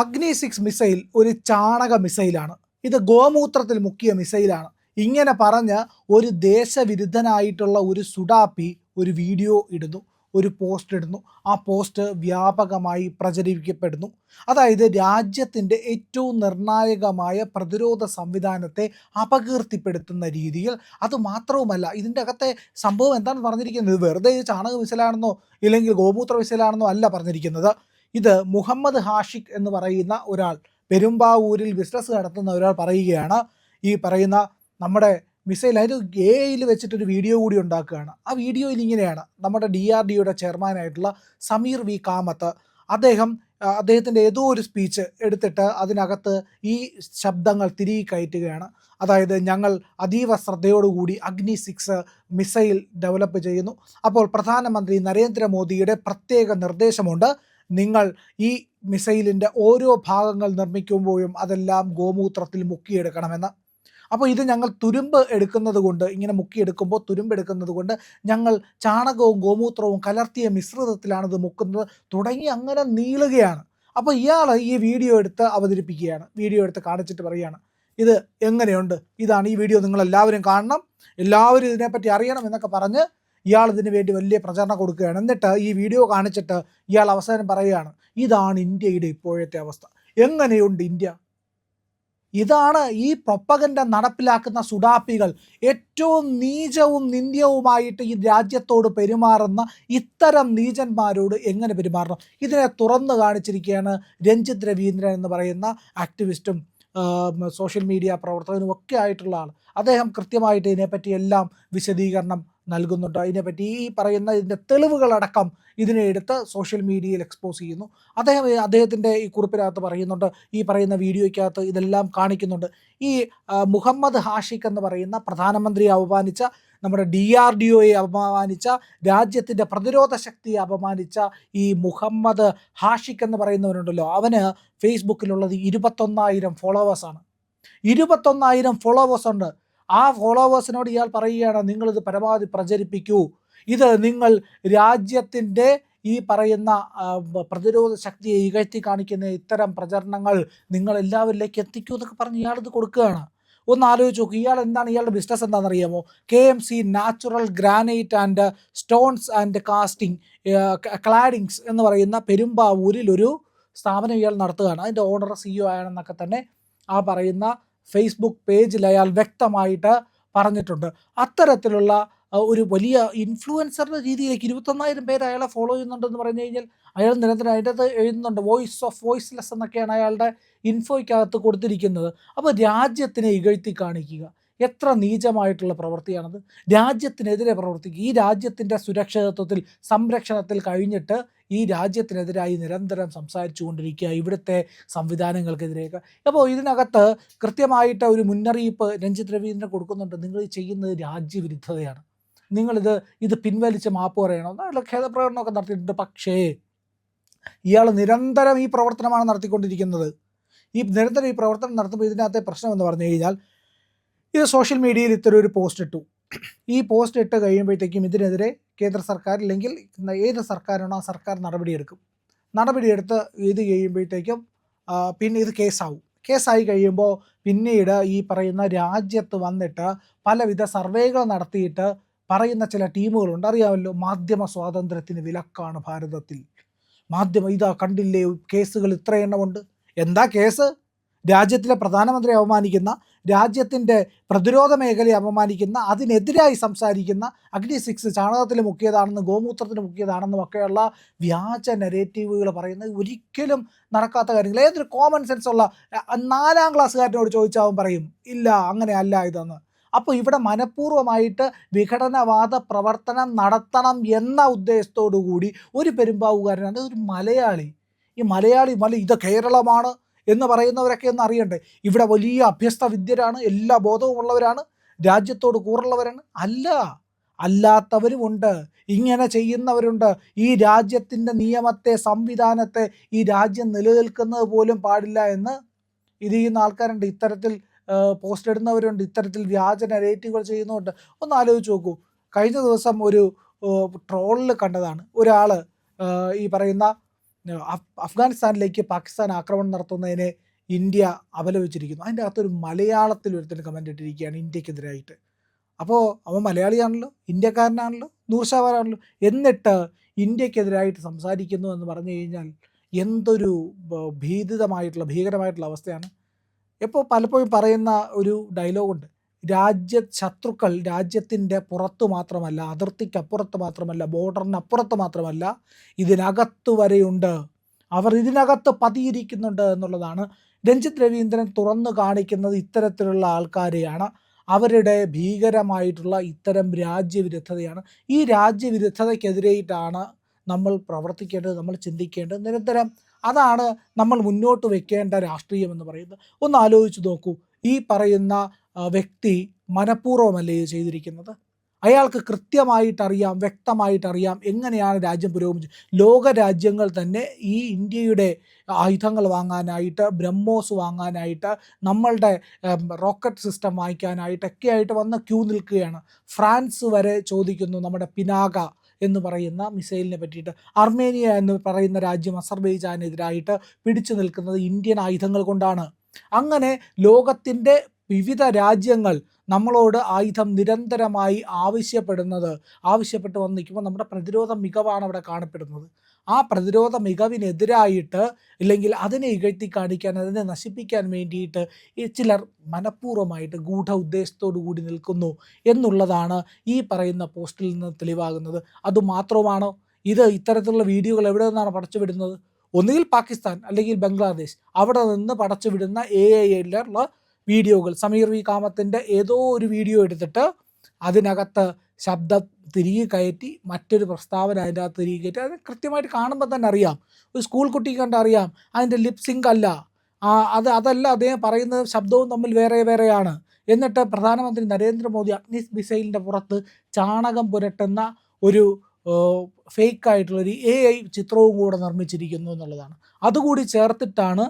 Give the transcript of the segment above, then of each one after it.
അഗ്നി 6 മിസൈൽ ഒരു ചാണക മിസൈലാണ്. ഇത് ഗോമൂത്രത്തിൽ മുക്കിയ മിസൈലാണ്. ഇങ്ങനെ പറഞ്ഞ് ഒരു ദേശവിരുദ്ധനായിട്ടുള്ള ഒരു സുഡാപ്പി ഒരു വീഡിയോ ഇടുന്നു, ഒരു പോസ്റ്റ് ഇടുന്നു. ആ പോസ്റ്റ് വ്യാപകമായി പ്രചരിപ്പിക്കപ്പെടുന്നു. അതായത് രാജ്യത്തിൻ്റെ ഏറ്റവും നിർണായകമായ പ്രതിരോധ സംവിധാനത്തെ അപകീർത്തിപ്പെടുത്തുന്ന രീതിയിൽ. അതുമാത്രവുമല്ല, ഇതിൻ്റെ അകത്തെ സംഭവം എന്താണെന്ന് പറഞ്ഞിരിക്കുന്നത് വെറുതെ ചാണക മിസൈലാണെന്നോ ഇല്ലെങ്കിൽ ഗോമൂത്ര മിസൈലാണെന്നോ അല്ല പറഞ്ഞിരിക്കുന്നത്. ഇത് മുഹമ്മദ് ഹാഷിഖ് എന്ന് പറയുന്ന ഒരാൾ, പെരുമ്പാവൂരിൽ ബിസിനസ് നടത്തുന്ന ഒരാൾ പറയുകയാണ്, ഈ പറയുന്ന നമ്മുടെ മിസൈൽ അതിന് AI വെച്ചിട്ടൊരു വീഡിയോ കൂടി ഉണ്ടാക്കുകയാണ്. ആ വീഡിയോയിൽ ഇങ്ങനെയാണ് നമ്മുടെ DRDOയുടെ ചെയർമാനായിട്ടുള്ള സമീർ വി കാമത്ത് അദ്ദേഹത്തിൻ്റെ ഏതോ ഒരു സ്പീച്ച് എടുത്തിട്ട് അതിനകത്ത് ഈ ശബ്ദങ്ങൾ തിരികെ കയറ്റുകയാണ്. അതായത് ഞങ്ങൾ അതീവ ശ്രദ്ധയോടുകൂടി അഗ്നി 6 മിസൈൽ ഡെവലപ്പ് ചെയ്യുന്നു. അപ്പോൾ പ്രധാനമന്ത്രി നരേന്ദ്രമോദിയുടെ പ്രത്യേക നിർദ്ദേശമുണ്ട്, നിങ്ങൾ ഈ മിസൈലിൻ്റെ ഓരോ ഭാഗങ്ങൾ നിർമ്മിക്കുമ്പോഴും അതെല്ലാം ഗോമൂത്രത്തിൽ മുക്കിയെടുക്കണമെന്ന്. അപ്പോൾ ഇത് ഞങ്ങൾ തുരുമ്പ് എടുക്കുന്നത് കൊണ്ട്, ഇങ്ങനെ മുക്കിയെടുക്കുമ്പോൾ തുരുമ്പ് എടുക്കുന്നത് കൊണ്ട് ഞങ്ങൾ ചാണകവും ഗോമൂത്രവും കലർത്തിയ മിശ്രിതത്തിലാണിത് മുക്കുന്നത് തുടങ്ങി അങ്ങനെ നീളുകയാണ്. അപ്പോൾ ഇയാൾ ഈ വീഡിയോ എടുത്ത് അവതരിപ്പിക്കുകയാണ്, വീഡിയോ എടുത്ത് കാണിച്ചിട്ട് പറയുകയാണ്, ഇത് എങ്ങനെയുണ്ട്, ഇതാണ് ഈ വീഡിയോ, നിങ്ങളെല്ലാവരും കാണണം, എല്ലാവരും ഇതിനെപ്പറ്റി അറിയണം എന്നൊക്കെ പറഞ്ഞ് ഇയാൾ ഇതിനു വേണ്ടി വലിയ പ്രചരണം കൊടുക്കുകയാണ്. എന്നിട്ട് ഈ വീഡിയോ കാണിച്ചിട്ട് ഇയാൾ അവസാനം പറയുകയാണ്, ഇതാണ് ഇന്ത്യയുടെ ഇപ്പോഴത്തെ അവസ്ഥ, എങ്ങനെയുണ്ട് ഇന്ത്യ. ഇതാണ് ഈ പ്രൊപ്പഗൻഡ നടപ്പിലാക്കുന്ന സുഡാപ്പികൾ ഏറ്റവും നീചവും നിന്ദ്യവുമായിട്ട് ഈ രാജ്യത്തോട് പെരുമാറുന്ന ഇത്തരം നീചന്മാരോട് എങ്ങനെ പെരുമാറണം, ഇതിനെ തുറന്നു കാണിച്ചിരിക്കുകയാണ് രഞ്ജിത്ത് രവീന്ദ്രൻ എന്ന് പറയുന്ന ആക്ടിവിസ്റ്റും സോഷ്യൽ മീഡിയ പ്രവർത്തകനും ഒക്കെ ആയിട്ടുള്ള ആൾ. അദ്ദേഹം കൃത്യമായിട്ട് ഇതിനെപ്പറ്റി എല്ലാം വിശദീകരണം നൽകുന്നുണ്ട്. ഇതിനെപ്പറ്റി ഈ പറയുന്ന ഇതിൻ്റെ തെളിവുകളടക്കം ഇതിനെ എടുത്ത് സോഷ്യൽ മീഡിയയിൽ എക്സ്പോസ് ചെയ്യുന്നു. അദ്ദേഹത്തിൻ്റെ ഈ കുറിപ്പിനകത്ത് പറയുന്നുണ്ട്, ഈ പറയുന്ന വീഡിയോയ്ക്കകത്ത് ഇതെല്ലാം കാണിക്കുന്നുണ്ട്. ഈ മുഹമ്മദ് ഹാഷിഖ് എന്ന് പറയുന്ന പ്രധാനമന്ത്രിയെ അപമാനിച്ച, നമ്മുടെ DRDOയെ അപമാനിച്ച, രാജ്യത്തിൻ്റെ പ്രതിരോധ ശക്തിയെ അപമാനിച്ച ഈ മുഹമ്മദ് ഹാഷിഖ് എന്ന് പറയുന്നവനുണ്ടല്ലോ, അവന് ഫേസ്ബുക്കിലുള്ളത് 21,000 ഫോളോവേഴ്സാണ്. 21,000 ഫോളോവേഴ്സ് ഉണ്ട്. ആ ഫോളോവേഴ്സിനോട് ഇയാൾ പറയുകയാണ്, നിങ്ങളിത് പരമാവധി പ്രചരിപ്പിക്കൂ, ഇത് നിങ്ങൾ രാജ്യത്തിൻ്റെ ഈ പറയുന്ന പ്രതിരോധ ശക്തിയെ ഇകഴ്ത്തി കാണിക്കുന്ന ഇത്തരം പ്രചരണങ്ങൾ നിങ്ങളെല്ലാവരിലേക്ക് എത്തിക്കൂ എന്നൊക്കെ പറഞ്ഞ് ഇയാളിത് കൊടുക്കുകയാണ്. ഒന്ന് ആലോചിച്ച് നോക്കും, ഇയാളുടെ ബിസിനസ് എന്താണെന്നറിയാമോ? KMC natural granite and stones and casting claddings എന്ന് പറയുന്ന പെരുമ്പാവൂരിൽ ഒരു സ്ഥാപനം ഇയാൾ നടത്തുകയാണ്. അതിൻ്റെ ഓണർ CEO ആണെന്നൊക്കെ തന്നെ ആ പറയുന്ന ഫേസ്ബുക്ക് പേജിൽ അയാൾ വ്യക്തമായിട്ട് പറഞ്ഞിട്ടുണ്ട്. അത്തരത്തിലുള്ള ഒരു വലിയ ഇൻഫ്ലുവൻസറുടെ രീതിയിലേക്ക് 21,000 പേര് അയാളെ ഫോളോ ചെയ്യുന്നുണ്ടെന്ന് പറഞ്ഞു കഴിഞ്ഞാൽ അയാൾ നിരന്തരം അതിൻ്റെ അകത്ത് എഴുതുന്നുണ്ട്, വോയിസ് ഓഫ് വോയിസ്ലെസ് എന്നൊക്കെയാണ് അയാളുടെ ഇൻഫോയ്ക്കകത്ത് കൊടുത്തിരിക്കുന്നത്. അപ്പോൾ രാജ്യത്തിനെ ഇകഴ്ത്തി കാണിക്കുക എത്ര നീചമായിട്ടുള്ള പ്രവൃത്തിയാണത്. രാജ്യത്തിനെതിരെ പ്രവർത്തിക്കുക, ഈ രാജ്യത്തിൻ്റെ സുരക്ഷിതത്വത്തിൽ സംരക്ഷണത്തിൽ കഴിഞ്ഞിട്ട് ഈ രാജ്യത്തിനെതിരായി നിരന്തരം സംസാരിച്ചു കൊണ്ടിരിക്കുക, ഇവിടുത്തെ സംവിധാനങ്ങൾക്കെതിരെയൊക്കെ. അപ്പോൾ ഇതിനകത്ത് കൃത്യമായിട്ട് ഒരു മുന്നറിയിപ്പ് രഞ്ജിത്ത് രവീന്ദ്രൻ കൊടുക്കുന്നുണ്ട്, നിങ്ങൾ ചെയ്യുന്നത് രാജ്യവിരുദ്ധതയാണ്, ഇത് പിൻവലിച്ച് മാപ്പ് പറയണം. അയാൾ ഖേദപ്രകടനമൊക്കെ നടത്തിയിട്ടുണ്ട്. പക്ഷേ ഇയാൾ നിരന്തരം ഈ പ്രവർത്തനമാണ് നടത്തിക്കൊണ്ടിരിക്കുന്നത്. നിരന്തരം ഈ പ്രവർത്തനം നടത്തുമ്പോൾ ഇതിനകത്തെ പ്രശ്നം എന്ന് പറഞ്ഞു കഴിഞ്ഞാൽ, ഇത് സോഷ്യൽ മീഡിയയിൽ ഇത്തരം ഒരു പോസ്റ്റ് ഇട്ടു. ഈ പോസ്റ്റ് ഇട്ട് കഴിയുമ്പോഴത്തേക്കും ഇതിനെതിരെ കേന്ദ്ര സർക്കാർ അല്ലെങ്കിൽ ഏത് സർക്കാരാണോ ആ സർക്കാർ നടപടിയെടുത്ത് ഇത് കഴിയുമ്പോഴത്തേക്കും പിന്നെ ഇത് കേസായി കഴിയുമ്പോൾ പിന്നീട് ഈ പറയുന്ന രാജ്യത്ത് വന്നിട്ട് പലവിധ സർവേകൾ നടത്തിയിട്ട് പറയുന്ന ചില ടീമുകളുണ്ട്, അറിയാമല്ലോ, മാധ്യമ സ്വാതന്ത്ര്യത്തിന് വിലക്കാണ് ഭാരതത്തിൽ, ഇതാ കണ്ടില്ലേ കേസുകൾ ഇത്ര എണ്ണമുണ്ട്. എന്താ കേസ്? രാജ്യത്തിലെ പ്രധാനമന്ത്രിയെ അപമാനിക്കുന്ന, രാജ്യത്തിൻ്റെ പ്രതിരോധ മേഖലയെ അപമാനിക്കുന്ന, അതിനെതിരായി സംസാരിക്കുന്ന, അഗ്നി 6 ചാണകത്തിൽ മുക്കിയതാണെന്ന്, ഗോമൂത്രത്തിന് മുക്കിയതാണെന്നും ഒക്കെയുള്ള വ്യാജ നെറേറ്റീവുകൾ പറയുന്നത് ഒരിക്കലും നടക്കാത്ത കാര്യങ്ങൾ. ഏതൊരു കോമൺ സെൻസ് ഉള്ള 4ാം ക്ലാസ്സുകാരനോട് ചോദിച്ചാൽ പറയും, ഇല്ല അങ്ങനെ അല്ല ഇതെന്ന്. അപ്പോൾ ഇവിടെ മനഃപൂർവ്വമായിട്ട് വിഘടനവാദ പ്രവർത്തനം നടത്തണം എന്ന ഉദ്ദേശത്തോടു കൂടി ഒരു പെരുമ്പാവൂകാരനാണ്, ഒരു മലയാളി, ഇത് കേരളമാണ് എന്ന് പറയുന്നവരൊക്കെ ഒന്ന് അറിയണ്ടേ. ഇവിടെ വലിയ അഭ്യസ്ത വിദ്യരാണ്, എല്ലാ ബോധവുമുള്ളവരാണ്, രാജ്യത്തോട് കൂറുള്ളവരാണ്. അല്ലാത്തവരുമുണ്ട്, ഇങ്ങനെ ചെയ്യുന്നവരുണ്ട്. ഈ രാജ്യത്തിൻ്റെ നിയമത്തെ, സംവിധാനത്തെ, ഈ രാജ്യം നിലനിൽക്കുന്നത് പോലും പാടില്ല എന്ന് ഇത് ചെയ്യുന്ന ആൾക്കാരുണ്ട്, ഇത്തരത്തിൽ പോസ്റ്റ് ഇടുന്നവരുണ്ട്, ഇത്തരത്തിൽ വ്യാജ നെറേറ്റീവുകൾ ചെയ്യുന്നവരുണ്ട്. ഒന്ന് ആലോചിച്ച് നോക്കൂ. കഴിഞ്ഞ ദിവസം ഒരു ട്രോളിൽ കണ്ടതാണ്, ഒരാൾ ഈ പറയുന്ന അഫ്ഗാനിസ്ഥാനിലേക്ക് പാകിസ്ഥാൻ ആക്രമണം നടത്തുന്നതിനെ ഇന്ത്യ അപലപിച്ചിരിക്കുന്നു. അതിൻ്റെ അകത്തൊരു മലയാളത്തിൽ ഒരുത്തിന് കമൻ്റ് ഇട്ടിരിക്കുകയാണ് ഇന്ത്യക്കെതിരായിട്ട്. അപ്പോൾ അവൻ മലയാളിയാണല്ലോ, ഇന്ത്യക്കാരനാണല്ലോ, 100% എന്നിട്ട് ഇന്ത്യക്കെതിരായിട്ട് സംസാരിക്കുന്നു എന്ന് പറഞ്ഞു കഴിഞ്ഞാൽ എന്തൊരു ഭീകരമായിട്ടുള്ള അവസ്ഥയാണ്. ഇപ്പോൾ പലപ്പോഴും പറയുന്ന ഒരു ഡയലോഗുണ്ട്, ശത്രുക്കൾ രാജ്യത്തിൻ്റെ പുറത്ത് മാത്രമല്ല, അതിർത്തിക്കപ്പുറത്ത് മാത്രമല്ല, ബോർഡറിനപ്പുറത്ത് മാത്രമല്ല, ഇതിനകത്ത് വരെയുണ്ട്, അവർ ഇതിനകത്ത് പതിയിരിക്കുന്നുണ്ട് എന്നുള്ളതാണ്. രഞ്ജിത്ത് രവീന്ദ്രൻ തുറന്നു കാണിക്കുന്നത് ഇത്തരത്തിലുള്ള ആൾക്കാരെയാണ്, അവരുടെ ഭീകരമായിട്ടുള്ള ഇത്തരം രാജ്യവിരുദ്ധതയാണ്. ഈ രാജ്യവിരുദ്ധതയ്ക്കെതിരെയിട്ടാണ് നമ്മൾ പ്രവർത്തിക്കേണ്ടത്, നമ്മൾ ചിന്തിക്കേണ്ടത് നിരന്തരം. അതാണ് നമ്മൾ മുന്നോട്ട് വെക്കേണ്ട രാഷ്ട്രീയം എന്ന് പറയുന്നത്. ഒന്ന് ആലോചിച്ച് നോക്കൂ, ഈ പറയുന്ന വ്യക്തി മനഃപൂർവ്വമല്ലേ ഇത് ചെയ്തിരിക്കുന്നത്? അയാൾക്ക് കൃത്യമായിട്ടറിയാം, വ്യക്തമായിട്ടറിയാം എങ്ങനെയാണ് രാജ്യം പുരോഗമിച്ചത്. ലോകരാജ്യങ്ങൾ തന്നെ ഈ ഇന്ത്യയുടെ ആയുധങ്ങൾ വാങ്ങാനായിട്ട്, ബ്രഹ്മോസ് വാങ്ങാനായിട്ട്, നമ്മളുടെ റോക്കറ്റ് സിസ്റ്റം വാങ്ങിക്കാനായിട്ടൊക്കെ ആയിട്ട് വന്ന് ക്യൂ നിൽക്കുകയാണ്. ഫ്രാൻസ് വരെ ചോദിക്കുന്നു നമ്മുടെ പിനാക എന്ന് പറയുന്ന മിസൈലിനെ പറ്റിയിട്ട്. അർമേനിയ എന്ന് പറയുന്ന രാജ്യം അസർബൈജാനെതിരായിട്ട് പിടിച്ചു നിൽക്കുന്നത് ഇന്ത്യൻ ആയുധങ്ങൾ കൊണ്ടാണ്. അങ്ങനെ ലോകത്തിൻ്റെ വിവിധ രാജ്യങ്ങൾ നമ്മളോട് ആയുധം നിരന്തരമായി ആവശ്യപ്പെട്ട് വന്ന് നിൽക്കുമ്പോൾ നമ്മുടെ പ്രതിരോധ മികവാണ് അവിടെ കാണപ്പെടുന്നത്. ആ പ്രതിരോധ മികവിനെതിരായിട്ട്, ഇല്ലെങ്കിൽ അതിനെ ഇകഴ്ത്തി കാണിക്കാൻ, അതിനെ നശിപ്പിക്കാൻ വേണ്ടിയിട്ട് ചിലർ മനഃപൂർവ്വമായിട്ട് ഗൂഢ ഉദ്ദേശത്തോടു കൂടി നിൽക്കുന്നു എന്നുള്ളതാണ് ഈ പറയുന്ന പോസ്റ്റിൽ നിന്ന് തെളിവാകുന്നത്. അതുമാത്രമാണോ? ഇത്തരത്തിലുള്ള വീഡിയോകൾ എവിടെ നിന്നാണ് പടച്ചുവിടുന്നത്? ഒന്നുകിൽ പാകിസ്ഥാൻ അല്ലെങ്കിൽ ബംഗ്ലാദേശ്, അവിടെ നിന്ന് പടച്ചുവിടുന്ന AI-ലുള്ള വീഡിയോകൾ. സമീർ വി കാമത്തിൻ്റെ ഏതോ ഒരു വീഡിയോ എടുത്തിട്ട് അതിനകത്ത് ശബ്ദം തിരികെ കയറ്റി മറ്റൊരു പ്രസ്താവന അതിൻ്റെ അകത്ത് തിരികെ കയറ്റി. അത് കൃത്യമായിട്ട് കാണുമ്പോൾ തന്നെ അറിയാം, ഒരു സ്കൂൾ കുട്ടിക്ക് കണ്ടറിയാം അതിൻ്റെ ലിപ് സിങ്ക് അല്ല, അതല്ല അദ്ദേഹം പറയുന്ന ശബ്ദവും തമ്മിൽ വേറെയാണ്. എന്നിട്ട് പ്രധാനമന്ത്രി നരേന്ദ്രമോദി അഗ്നി മിസൈലിൻ്റെ പുറത്ത് ചാണകം പുരട്ടുന്ന ഒരു ഫേക്കായിട്ടുള്ളൊരു AI ചിത്രവും കൂടെ നിർമ്മിച്ചിരിക്കുന്നു എന്നുള്ളതാണ്. അതുകൂടി ചേർത്തിട്ടാണ്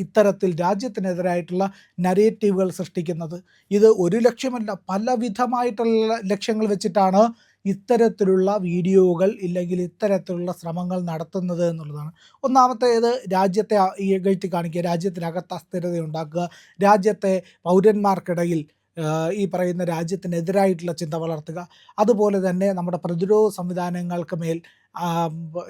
ഇത്തരത്തിൽ രാജ്യത്തിനെതിരായിട്ടുള്ള നരേറ്റീവുകൾ സൃഷ്ടിക്കുന്നത്. ഇത് ഒരു ലക്ഷ്യമല്ല, പലവിധമായിട്ടുള്ള ലക്ഷ്യങ്ങൾ വെച്ചിട്ടാണ് ഇത്തരത്തിലുള്ള വീഡിയോകൾ ഇല്ലെങ്കിൽ ഇത്തരത്തിലുള്ള ശ്രമങ്ങൾ നടത്തുന്നത് എന്നുള്ളതാണ്. ഒന്നാമത്തേത് രാജ്യത്തെ ഇകഴ്ത്തി കാണിക്കുക, രാജ്യത്തിനകത്ത് അസ്ഥിരത ഉണ്ടാക്കുക, രാജ്യത്തെ പൗരന്മാർക്കിടയിൽ ഈ പറയുന്ന രാജ്യത്തിനെതിരായിട്ടുള്ള ചിന്ത വളർത്തുക. അതുപോലെ തന്നെ നമ്മുടെ പ്രതിരോധ സംവിധാനങ്ങൾക്ക് മേൽ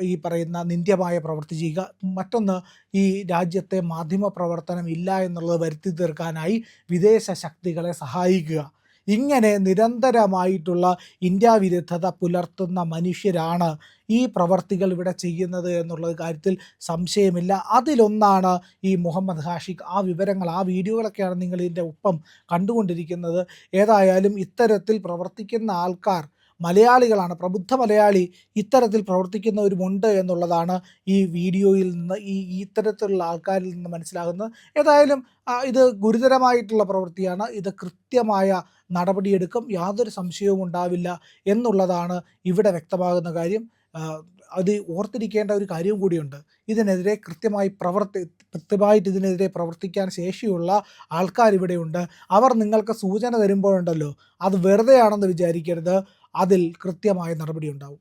ഈ പറയുന്ന നിന്ദ്യമായ പ്രവൃത്തി ചെയ്യുക. മറ്റൊന്ന്, ഈ രാജ്യത്തെ മാധ്യമ പ്രവർത്തനം ഇല്ല എന്നുള്ളത് വരുത്തി തീർക്കാനായി വിദേശ ശക്തികളെ സഹായിക്കുക. ഇങ്ങനെ നിരന്തരമായിട്ടുള്ള ഇന്ത്യ വിരുദ്ധത പുലർത്തുന്ന മനുഷ്യരാണ് ഈ പ്രവർത്തികൾ ഇവിടെ ചെയ്യുന്നത് എന്നുള്ള കാര്യത്തിൽ സംശയമില്ല. അതിലൊന്നാണ് ഈ മുഹമ്മദ് ഹാഷിഖ്. ആ വിവരങ്ങൾ, ആ വീഡിയോകളൊക്കെയാണ് നിങ്ങൾ ഇതിൻ്റെ ഒപ്പം കണ്ടുകൊണ്ടിരിക്കുന്നത്. ഏതായാലും ഇത്തരത്തിൽ പ്രവർത്തിക്കുന്ന ആൾക്കാർ മലയാളികളാണ്, പ്രബുദ്ധ മലയാളി ഇത്തരത്തിൽ പ്രവർത്തിക്കുന്നവരുമുണ്ട് എന്നുള്ളതാണ് ഈ വീഡിയോയിൽ നിന്ന്, ഇത്തരത്തിലുള്ള ആൾക്കാരിൽ നിന്ന് മനസ്സിലാകുന്നത്. ഏതായാലും ഇത് ഗുരുതരമായിട്ടുള്ള പ്രവൃത്തിയാണ്. ഇത് കൃത്യമായ നടപടിയെടുക്കും, യാതൊരു സംശയവും ഉണ്ടാവില്ല എന്നുള്ളതാണ് ഇവിടെ വ്യക്തമാകുന്ന കാര്യം. അത് ഓർത്തിരിക്കേണ്ട ഒരു കാര്യവും കൂടിയുണ്ട്. ഇതിനെതിരെ കൃത്യമായിട്ട് ഇതിനെതിരെ പ്രവർത്തിക്കാൻ ശേഷിയുള്ള ആൾക്കാരിവിടെയുണ്ട്. അവർ നിങ്ങൾക്ക് സൂചന തരുമ്പോഴുണ്ടല്ലോ, അത് വെറുതെയാണെന്ന് വിചാരിക്കരുത്, അതിൽ കൃത്യമായ നടപടി ഉണ്ടാവും.